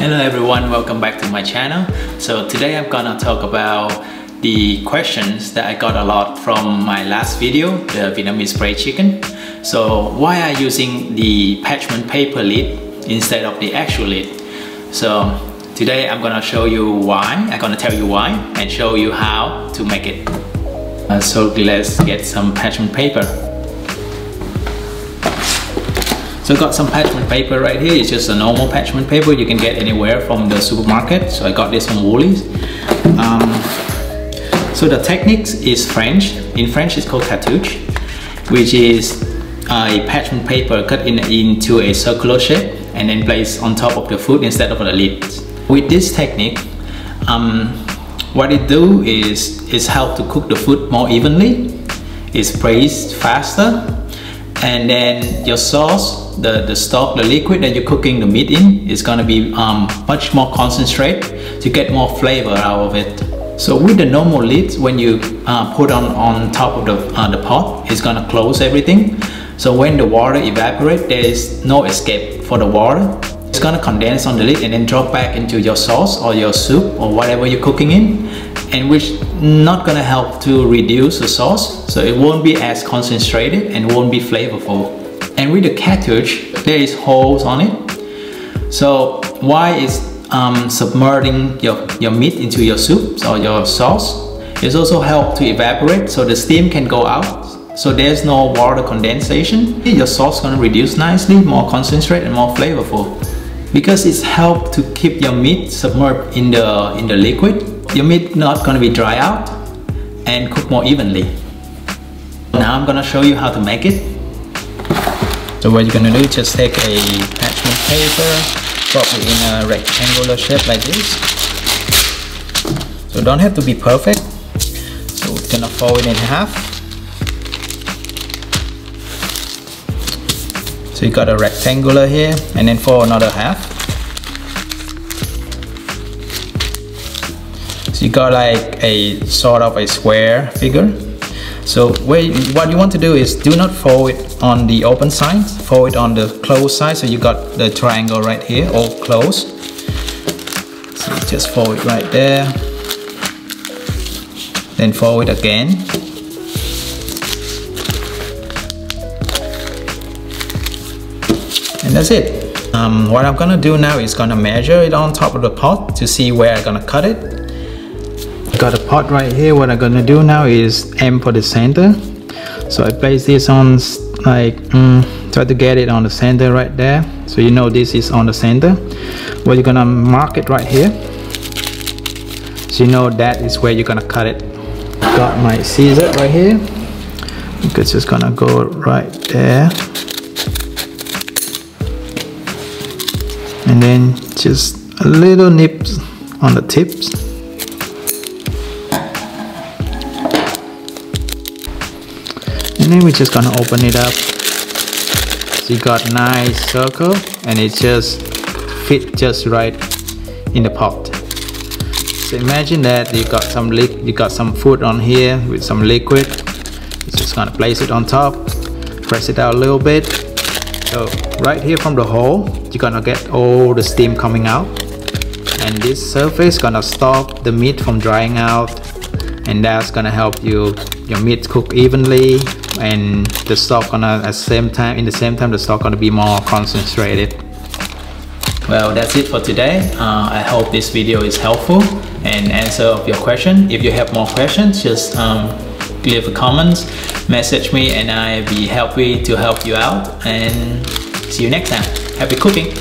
Hello everyone, welcome back to my channel. So today I'm gonna talk about the questions that I got a lot from my last video, the Vietnamese braised chicken. So why are you using the parchment paper lid instead of the actual lid? So today I'm gonna show you why, I'm gonna tell you why and show you how to make it. So let's get some parchment paper. So I got some parchment paper right here. It's just a normal parchment paper you can get anywhere from the supermarket. So I got this from Woolies. So the technique is French. In French it's called cartouche, which is a parchment paper cut into a circular shape and then placed on top of the food instead of the lid. With this technique, what it do is help to cook the food more evenly. It's braised faster, and then your sauce, the stock, the liquid that you're cooking the meat in is going to be much more concentrated to get more flavor out of it. So with the normal lid, when you put on top of the pot, it's going to close everything. So when the water evaporates, there is no escape for the water. It's going to condense on the lid and then drop back into your sauce or your soup or whatever you're cooking in, and which not going to help to reduce the sauce, so it won't be as concentrated and won't be flavorful. And with the cartouche, there is holes on it. So why is submerging your meat into your soup or your sauce? It also helps to evaporate, so the steam can go out, so there's no water condensation. Your sauce is going to reduce nicely, more concentrated and more flavorful, because it's helped to keep your meat submerged in the liquid. Your meat not going to be dry out and cook more evenly. Now I'm going to show you how to make it. So what you're going to do is just take a parchment paper, drop it in a rectangular shape like this. So don't have to be perfect. So we're going to fold it in half. So you got a rectangular here, and then fold another half. So you got like a sort of a square figure. So what you want to do is do not fold it on the open side, fold it on the closed side. So you got the triangle right here, all closed. So you just fold it right there, then fold it again. And that's it. What I'm gonna do now is gonna measure it on top of the pot to see where I'm gonna cut it. Got a pot right here. What I'm gonna do now is aim for the center. So I place this on, like, try to get it on the center right there. So you know this is on the center. Well, you're gonna mark it right here, so you know that is where you're gonna cut it. Got my scissor right here. It's just gonna go right there, and then just a little nips on the tips. And then we're just gonna open it up. So you got nice circle, and it just fit just right in the pot. So imagine that you got some food on here with some liquid. You're just gonna place it on top, press it out a little bit. So right here from the hole, you're gonna get all the steam coming out, and this surface gonna stop the meat from drying out, and that's gonna help your meat cook evenly, and the stock gonna in the same time the stock gonna be more concentrated. Well, that's it for today. I hope this video is helpful and answer your question. If you have more questions, just leave a comments, message me, and I'll be happy to help you out. And see you next time. Happy cooking!